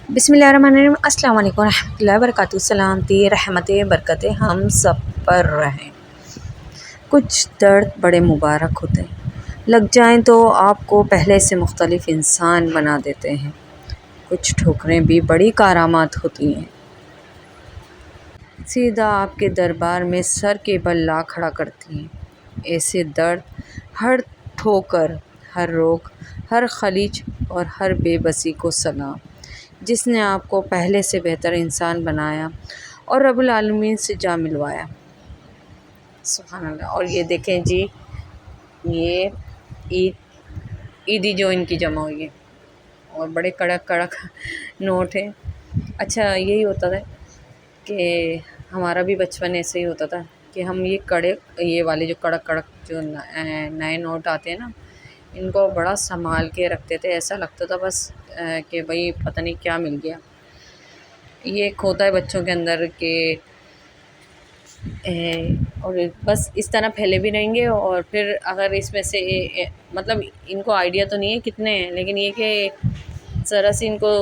बिस्मिल्लाहिर्रहमानिर्रहीम अस्सलाम वालेकुम रहमतुल्लाहि व बरकातुहू। सलामती रहमतें बरकतें हम सब पर रहें। कुछ दर्द बड़े मुबारक होते हैं, लग जाएं तो आपको पहले से मुख्तलिफ इंसान बना देते हैं। कुछ ठोकरें भी बड़ी करामात होती हैं, सीधा आपके दरबार में सर के बल ला खड़ा करती हैं। ऐसे दर्द, हर ठोकर, हर रोक, हर खलीज और हर बेबसी को सलाम, जिसने आपको पहले से बेहतर इंसान बनाया और रब्बुल आलमीन से जा मिलवाया। सुभान अल्लाह। और ये देखें जी, ये ईद ईदी जो इनकी जमा हुई है और बड़े कड़क कड़क नोट हैं। अच्छा, यही होता था कि हमारा भी बचपन ऐसे ही होता था कि हम ये वाले जो कड़क कड़क जो नए नोट आते हैं ना, इनको बड़ा संभाल के रखते थे। ऐसा लगता था बस कि भाई पता नहीं क्या मिल गया। ये एक होता है बच्चों के अंदर के और बस इस तरह फैले भी रहेंगे। और फिर अगर इसमें से मतलब इनको आइडिया तो नहीं है कितने हैं, लेकिन ये कि ज़रा सी इनको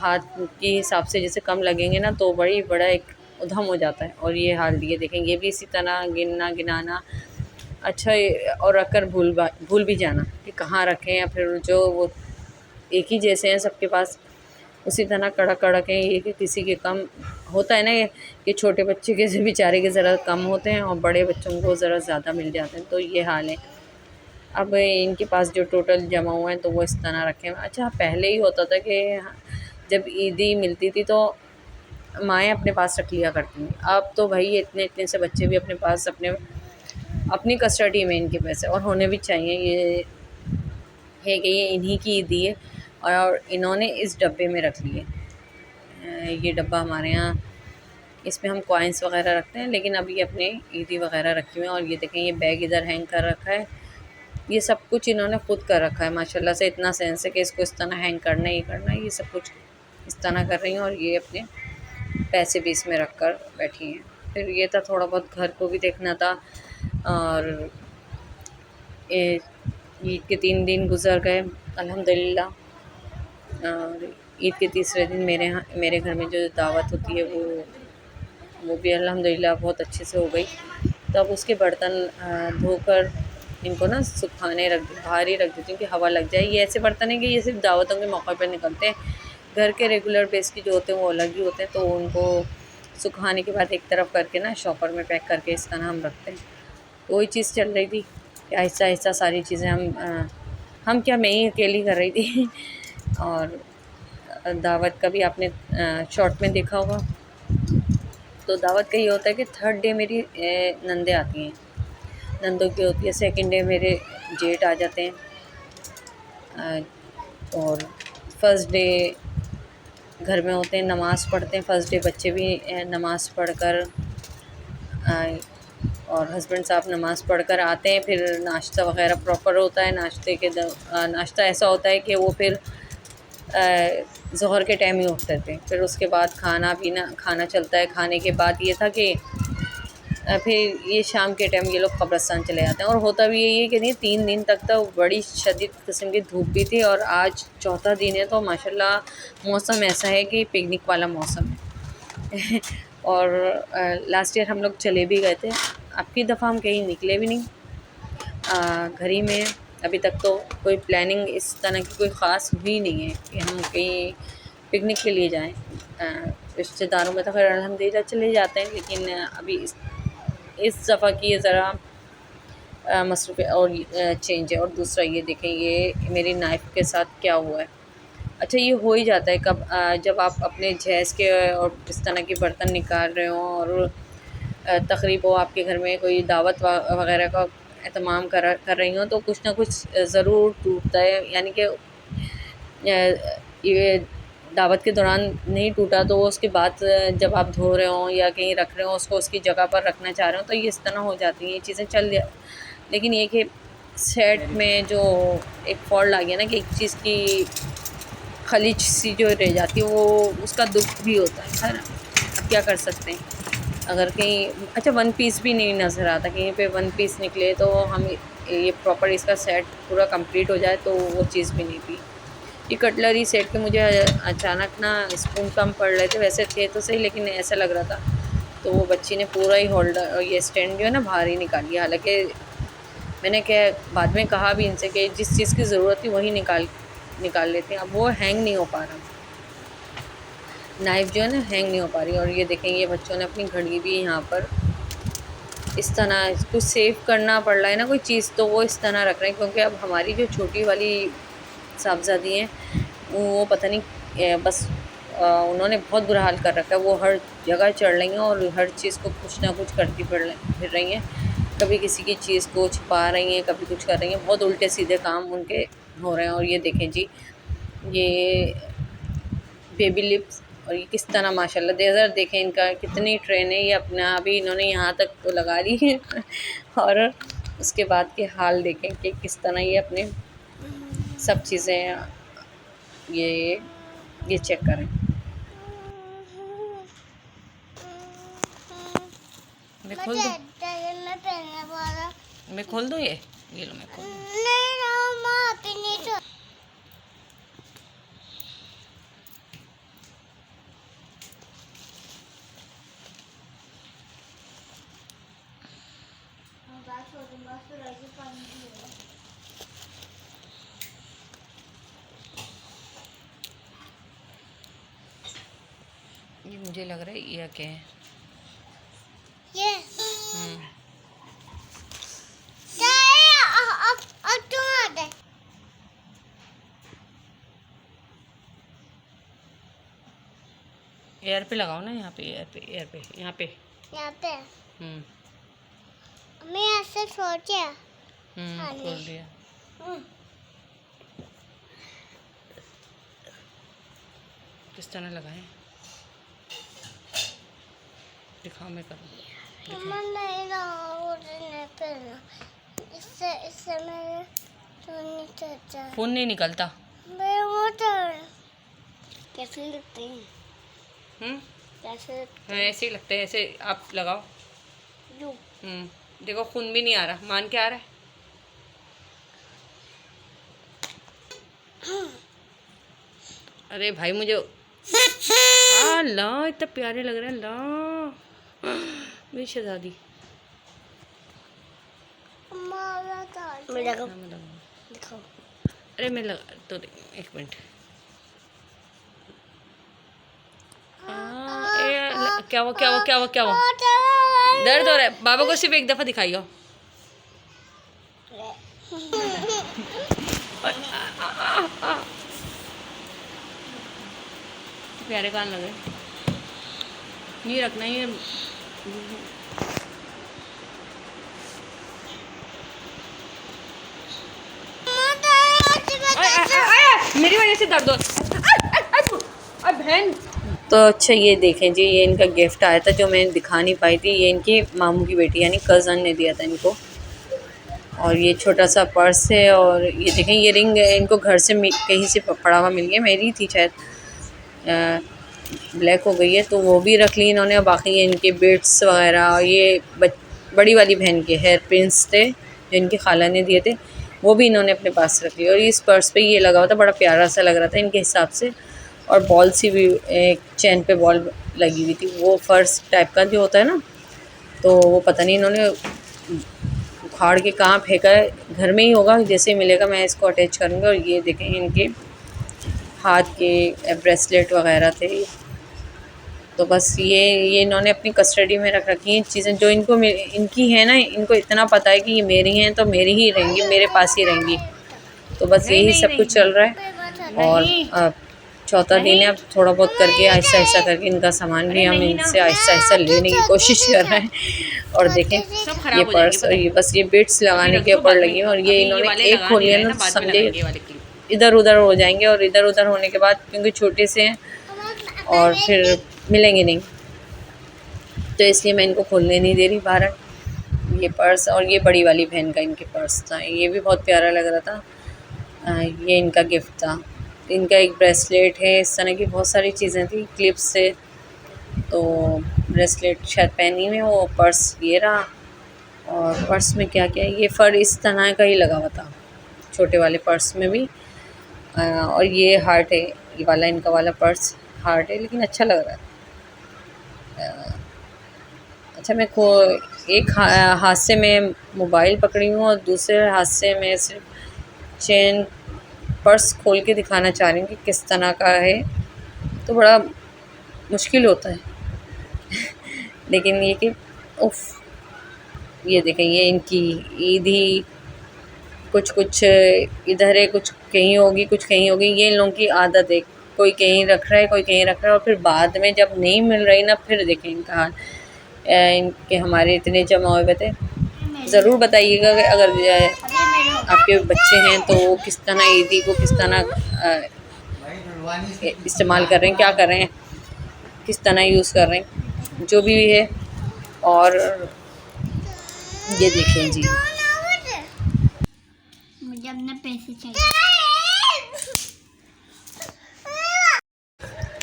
हाथ के हिसाब से जैसे कम लगेंगे ना तो बड़ा एक उधम हो जाता है। और ये हाल ये देखें, ये भी इसी तरह गिनना गिनाना। अच्छा, और रख कर भूल भी जाना कि कहाँ रखें, या फिर जो वो एक ही जैसे हैं सबके पास, उसी तरह कड़क कड़क हैं। ये कि किसी के कम होता है ना, ये कि छोटे बच्चे के से बेचारे के ज़रा कम होते हैं और बड़े बच्चों को ज़रा ज़्यादा मिल जाते हैं। तो ये हाल है। अब इनके पास जो टोटल जमा हुए हैं तो वो इस तरह रखे हुए हैं। अच्छा, पहले ही होता था कि जब ईदी मिलती थी तो माएँ अपने पास रख लिया करती थीं। अब तो भाई इतने इतने से बच्चे भी अपने पास अपनी कस्टडी में इनके पैसे, और होने भी चाहिए। ये है कि ये इन्हीं की ईदी है और इन्होंने इस डब्बे में रख लिए। ये डब्बा हमारे यहाँ, इसमें हम कॉइन्स वगैरह रखते हैं, लेकिन अब ये अपने ईदी वगैरह रखी हुए हैं। और ये देखें, ये बैग इधर हैंग कर रखा है। ये सब कुछ इन्होंने ख़ुद कर रखा है माशाल्लाह से। इतना सेंस है कि इसको इस तरह हैंग करना ही करना है। ये सब कुछ इस तरह कर रही हैं और ये अपने पैसे भी इसमें रख कर बैठी हैं। फिर ये था थोड़ा बहुत घर को भी देखना था। और ईद के 3 दिन गुज़र गए अल्हम्दुलिल्लाह। और ईद के तीसरे दिन मेरे घर में जो दावत होती है वो भी अल्हम्दुलिल्लाह बहुत अच्छे से हो गई। तो अब उसके बर्तन धोकर इनको ना सुखाने बाहर ही रख देती हूँ कि हवा लग जाए। ये ऐसे बर्तन हैं कि ये सिर्फ दावतों के मौक़े पर निकलते हैं। घर के रेगुलर बेस के जो होते हैं वो अलग ही होते हैं। तो उनको सुखाने के बाद एक तरफ करके ना शॉपर में पैक करके इस तरह हम रखते हैं। तो वही चीज़ चल रही थी कि आहिस्ता आहिस्ता सारी चीज़ें हम क्या, मैं ही अकेली कर रही थी। और दावत का भी आपने शॉर्ट में देखा होगा। तो दावत का ये होता है कि थर्ड डे मेरी नंदें आती हैं, नंदों की होती है। सेकंड डे मेरे जेठ आ जाते हैं। और फर्स्ट डे घर में होते हैं, नमाज़ पढ़ते हैं। फर्स्ट डे बच्चे भी नमाज़ पढ़कर और हस्बैंड साहब नमाज़ पढ़कर आते हैं। फिर नाश्ता वगैरह प्रॉपर होता है। नाश्ता ऐसा होता है कि वो फिर ज़ोहर के टाइम ही उठते थे। फिर उसके बाद खाना चलता है। खाने के बाद ये था कि फिर ये शाम के टाइम ये लोग कब्रिस्तान चले जाते हैं। और होता भी यही है कि नहीं, 3 दिन तक तो बड़ी शदीद किस्म की धूप भी थी और आज चौथा दिन है तो माशाल्लाह मौसम ऐसा है कि पिकनिक वाला मौसम है। और लास्ट ईयर हम लोग चले भी गए थे। अब की दफ़ा हम कहीं निकले भी नहीं, घर ही में। अभी तक तो कोई प्लानिंग इस तरह की कोई ख़ास हुई नहीं है कि हम कहीं पिकनिक के लिए जाएं। रिश्तेदारों में तो खैर अल्हम्दुलिल्लाह चले जाते हैं, लेकिन अभी इस दफ़ा की ये ज़रा मसरूफ़ और चेंज है। और दूसरा ये देखें, ये मेरी नाइफ़ के साथ क्या हुआ है। अच्छा, ये हो ही जाता है कब जब आप अपने जहेज़ के और इस तरह के बर्तन निकाल रहे हों और तकरीब हो, आपके घर में कोई दावत वगैरह का एहतमाम कर रही हों, तो कुछ ना कुछ ज़रूर टूटता है। यानी कि ये दावत के दौरान नहीं टूटा तो वो उसके बाद जब आप धो रहे हों या कहीं रख रहे हों, उसको उसकी जगह पर रखना चाह रहे हो, तो ये इस तरह हो जाती हैं ये चीज़ें लेकिन ये कि सेट में जो एक फ़ॉल्ट आ गया ना कि एक चीज़ की खलीज सी जो रह जाती है, वो उसका दुख भी होता है। खैर, अब क्या कर सकते हैं। अगर कहीं अच्छा वन पीस भी नहीं नज़र आता, कहीं पे वन पीस निकले तो हम ये प्रॉपर इसका सेट पूरा कंप्लीट हो जाए तो वो चीज़ भी नहीं थी। ये कटलरी सेट के मुझे अचानक ना स्पून कम पड़ रहे थे, वैसे थे तो सही लेकिन ऐसा लग रहा था, तो वो बच्ची ने पूरा ही होल्डर और ये स्टैंड जो है ना बाहर ही निकाल लिया। हालांकि मैंने क्या बाद में कहा भी इनसे कि जिस चीज़ की ज़रूरत थी वही निकाल लेते हैं। अब वो हैंग नहीं हो पा रहा, नाइफ़ जो है ना हैंग नहीं हो पा रही। और ये देखें ये बच्चों ने अपनी घड़ी भी यहाँ पर इस तरह कुछ सेव करना पड़ रहा है ना कोई चीज़, तो वो इस तरह रख रहे हैं, क्योंकि अब हमारी जो छोटी वाली साहबजादी हैं वो पता नहीं बस उन्होंने बहुत बुरा हाल कर रखा है। वो हर जगह चढ़ रही हैं और हर चीज़ को कुछ ना कुछ करती फिर रही हैं। कभी किसी की चीज़ को छुपा रही हैं, कभी कुछ कर रही हैं, बहुत उल्टे सीधे काम उनके हो रहे हैं। और ये देखें जी ये बेबी लिप्स, और ये किस तरह माशाल्लाह देज़र देखें इनका कितनी ट्रेन है, ये अपना अभी इन्होंने यहाँ तक तो लगा ली है और उसके बाद के हाल देखें कि किस तरह ये अपने सब चीज़ें ये चेक करें। मैं खोल दूँ, मैं खोल दूँ ये लो मैं खोल दूँ। ये मुझे लग रहा है ये क्या है, ये एयर पे लगाओ ना, यहाँ पे एयर पे यहाँ पे मैं ऐसे सोचा खोल दिया। किस तरह लगाएं, दिखाओ मैं करूँ। इससे मेरे तो नहीं चलता, फ़ोन नहीं निकलता। कैसे लगते हैं? कैसे हाँ ऐसे ही लगते हैं, ऐसे आप लगाओ। देखो खून भी नहीं आ रहा, मान के आ रहा है। अरे भाई मुझे अल्लाह इतना प्यारे लग रहे हैं, अल्लाह मेरी शहजादी। दिखाओ। अरे मैं लगा तो एक मिनट। क्या हुआ क्या हुआ क्या हुआ क्या हुआ? दर्द हो रहा है? बाबा को सिर्फ एक दफ़ा दिखाइयो। प्यारे कान लगे, ये रखना ये मेरी वजह से दर्द हो बहन। तो अच्छा ये देखें जी ये इनका गिफ्ट आया था जो मैं दिखा नहीं पाई थी। ये इनकी मामू की बेटी यानी कज़न ने दिया था इनको, और ये छोटा सा पर्स है। और ये देखें ये रिंग इनको घर से कहीं से पड़ा हुआ मिल गया, मेरी थी शायद, ब्लैक हो गई है तो वो भी रख ली इन्होंने। और बाकी ये इनके बिट्स वगैरह, ये बड़ी वाली बहन के हेयर पिन्स थे जो इनकी खाला ने दिए थे, वो भी इन्होंने अपने पास रख लिया। और इस पर्स पे ये लगा हुआ था, बड़ा प्यारा सा लग रहा था इनके हिसाब से। और बॉल सी भी एक चैन पे बॉल लगी हुई थी, वो फर्स्ट टाइप का जो होता है ना, तो वो पता नहीं इन्होंने उखाड़ के कहाँ फेंका है, घर में ही होगा, जैसे ही मिलेगा मैं इसको अटैच करूँगी। और ये देखें इनके हाथ के ब्रेसलेट वगैरह थे, तो बस ये इन्होंने अपनी कस्टडी में रख रखी हैं चीज़ें जो इनको इनकी है ना। इनको इतना पता है कि ये मेरी हैं तो मेरी ही रहेंगी, मेरे पास ही रहेंगी। तो बस यही सब कुछ चल रहा है। और चौथा दिन है, अब थोड़ा बहुत करके आहिस्ता आहिस्ता करके इनका सामान भी हम इनसे आहिस्ता आहिस्ता लेने की कोशिश कर रहे हैं। और देखें ये पर्स और ये बस ये बिट्स लगाने के ऊपर लगी हैं। और ये इन्होंने एक खोल लिया ना, समझे इधर उधर हो जाएंगे। और इधर उधर होने के बाद क्योंकि छोटे से हैं और फिर मिलेंगे नहीं, तो इसलिए मैं इनको खोलने नहीं दे रही बाहर। ये पर्स और ये बड़ी वाली बहन का इनके पर्स था, ये भी बहुत प्यारा लग रहा था। ये इनका गिफ्ट था। इनका एक ब्रेसलेट है, इस तरह की बहुत सारी चीज़ें थी क्लिप्स से, तो ब्रेसलेट शायद पहनी में, वो पर्स ये रहा। और पर्स में क्या क्या है, ये फर इस तरह का ही लगा हुआ था छोटे वाले पर्स में भी। और ये हार्ट है, ये वाला इनका वाला पर्स हार्ट है, लेकिन अच्छा लग रहा है। अच्छा, मैं को एक हाथ से मैं मोबाइल पकड़ी हूँ और दूसरे हाथ से मैं सिर्फ चेन पर्स खोल के दिखाना चाह रही हूँ कि किस तरह का है। तो बड़ा मुश्किल होता है लेकिन ये कि उफ़, ये देखें, ये इनकी ईद ही कुछ कुछ इधर है, कुछ कहीं होगी, कुछ कहीं होगी। ये इन लोगों की आदत है, कोई कहीं रख रहा है, कोई कहीं रख रहा है, और फिर बाद में जब नहीं मिल रही ना, फिर देखें इनका हाल। इनके हमारे इतने जमा हुए हुए थे। ज़रूर बताइएगा कि अगर आपके बच्चे हैं तो वो किस तरह ईदी को किस तरह इस्तेमाल कर रहे हैं, क्या कर रहे हैं, किस तरह यूज़ कर रहे हैं, जो भी है। और ये देखें जी, मुझे अपने पैसे चाहिए।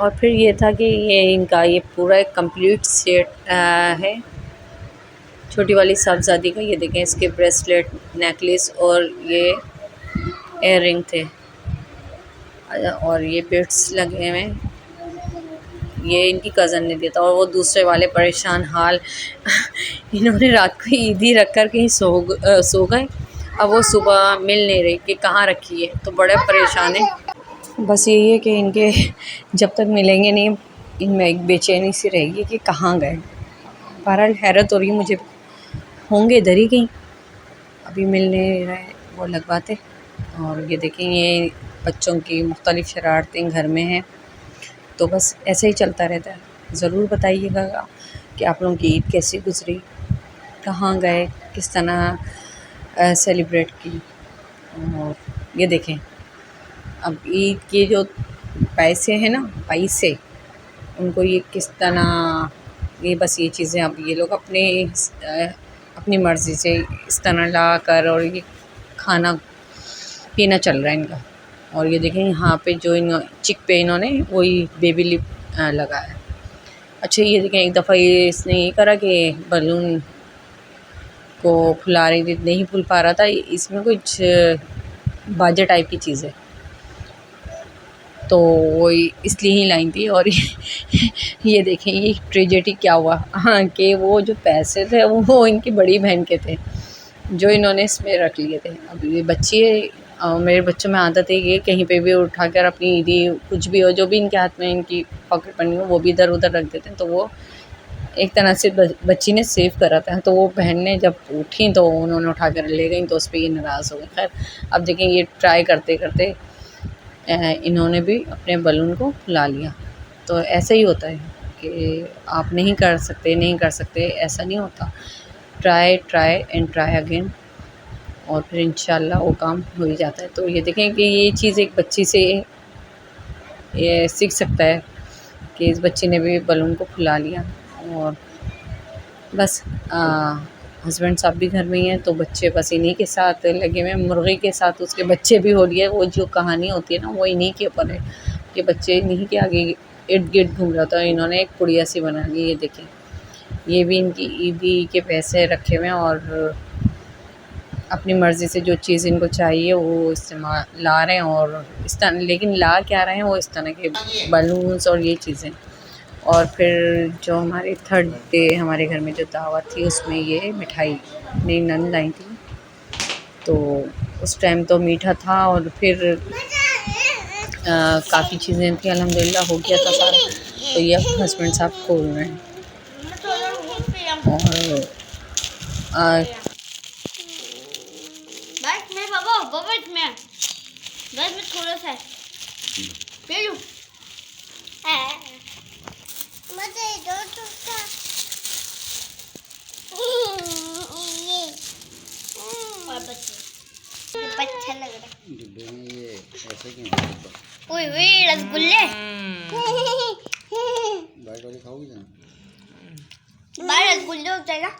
और फिर ये था कि ये इनका ये पूरा एक कंप्लीट सेट है छोटी वाली साहबजादी का। ये देखें, इसके ब्रेसलेट, नेकलेस और ये एयर रिंग थे, और ये बिट्स लगे हुए हैं। ये इनकी कज़न ने दिया था, और वो दूसरे वाले परेशान हाल इन्होंने रात को ईदी रख कर कहीं सो गए। अब वो सुबह मिल नहीं रही कि कहाँ रखी है, तो बड़े परेशान है। बस यही है कि इनके जब तक मिलेंगे नहीं, इनमें एक बेचैनी सी रहेगी कि कहाँ गए। बहरहाल हैरत हो रही है मुझे, होंगे इधर ही कहीं, अभी मिल नहीं रहे, वो अलग बात है। और ये देखें, ये बच्चों की मुख्तलिफ़ शरारतें घर में हैं, तो बस ऐसे ही चलता रहता है। ज़रूर बताइएगा कि आप लोगों की ईद कैसी गुज़री, कहाँ गए, किस तरह सेलिब्रेट की। और ये देखें, अब ईद के जो पैसे हैं ना, पैसे, उनको ये किस तरह, ये बस ये चीज़ें अब ये लोग अपनी मर्ज़ी से इस तरह ला कर, और ये खाना पीना चल रहा है इनका। और ये देखें, यहाँ पे जो चिक पे इन्होंने वही बेबी लिप लगाया है। अच्छा, ये देखें, एक दफ़ा ये इसने ये करा कि बलून को फुला रही थी, नहीं फूल पा रहा था, इसमें कुछ बाजा टाइप की चीज़ है, तो वो इसलिए ही लाई थी। और ये देखें, ये ट्रेजेडी क्या हुआ, हाँ, कि वो जो पैसे थे वो इनकी बड़ी बहन के थे, जो इन्होंने इसमें रख लिए थे। अब ये बच्चे, मेरे बच्चों में आदत है कि कहीं पे भी उठाकर अपनी ईदी, कुछ भी हो, जो भी इनके हाथ में इनकी पॉकेट मनी हो, वो भी इधर उधर रख देते हैं। तो वो एक तरह से बच्ची ने सेव करा था, तो वो बहन ने जब उठी तो उन्होंने उठा कर ले गई, तो उस पर ये नाराज़ हो गई। खैर, अब देखें, ये ट्राई करते करते इन्होंने भी अपने बलून को फुला लिया। तो ऐसे ही होता है कि आप नहीं कर सकते, ऐसा नहीं होता। Try try and try again, और फिर इंशाल्लाह वो काम हो ही जाता है। तो ये देखें कि ये चीज़ एक बच्ची से ये सीख सकता है कि इस बच्ची ने भी बलून को फुला लिया। और बस हस्बैंड साहब भी घर में ही हैं, तो बच्चे बस इन्हीं के साथ लगे हुए हैं। मुर्गी के साथ उसके बच्चे भी हो लिए, वो जो कहानी होती है ना, वो इन्हीं के ऊपर है कि बच्चे इन्हीं के आगे इर्द गिर्द घूम रहा था। इन्होंने एक पुड़िया सी बना ली, ये देखें, ये भी इनकी ईदी के पैसे रखे हुए हैं, और अपनी मर्ज़ी से जो चीज़ इनको चाहिए वो इस्तेमाल ला रहे हैं। और इस तरह, लेकिन ला क्या रहे हैं, वो इस तरह के बलून्स और ये चीज़ें। और फिर जो हमारे थर्ड डे हमारे घर में जो दावत थी, उसमें ये मिठाई मेरी नंद लाई थी, तो उस टाइम तो मीठा था, और फिर काफ़ी चीज़ें थी, अल्हम्दुलिल्लाह हो गया था सारा। तो ये अब हस्बैंड साहब खोल रहे हैं। और बस में बाबा, बस में थोड़ा सा ले लूं। मुझे दो टुकड़ा ये और बच्चे अच्छा लग रहा है। ये ऐसे क्यों ओए ओए रसगुल्ले बाइट वाली खाओगी ना? बाहर रसगुल्ले होते हैं ना,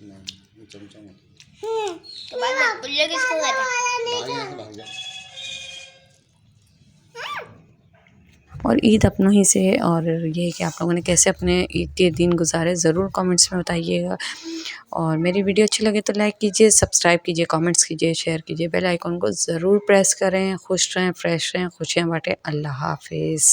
नहीं, ये चमचा में तो बाहर रसगुल्ले किसको कहते हैं? भाग जा। और ईद अपनों ही से है। और ये है कि आप लोगों ने कैसे अपने ईद के दिन गुजारे ज़रूर कमेंट्स में बताइएगा। और मेरी वीडियो अच्छी लगे तो लाइक कीजिए, सब्सक्राइब कीजिए, कमेंट्स कीजिए, शेयर कीजिए, बेल आइकॉन को ज़रूर प्रेस करें। खुश रहें, फ्रेश रहें, खुशियाँ बाँटें। अल्लाह हाफ़िज़।